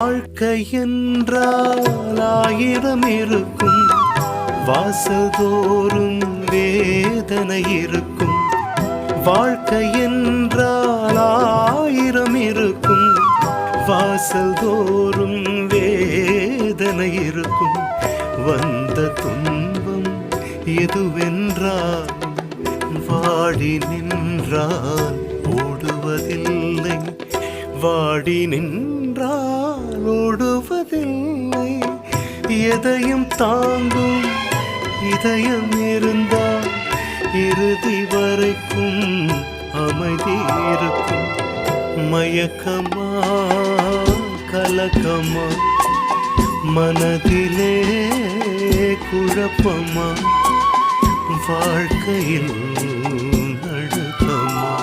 வாழ்க்கை என்றால் ஆயிரம் இருக்கும், வாசல்தோறும் வேதனை இருக்கும். வாழ்க்கை என்றால் ஆயிரம் இருக்கும், வாசல்தோறும் வேதனை இருக்கும். வந்த துன்பம் எதுவென்றால் வாடி நின்றால் ஓடுவதில்லை, வாடி நின்றால் ஓடுவதில்லை. எதையும் தாங்கும் இதயம் இருந்தால் இறுதி வரைக்கும் அமைதி இருக்கும். மயக்கமா கலக்கமா, மனதிலே குழப்பமா, வாழ்க்கையில் நடுக்கமா.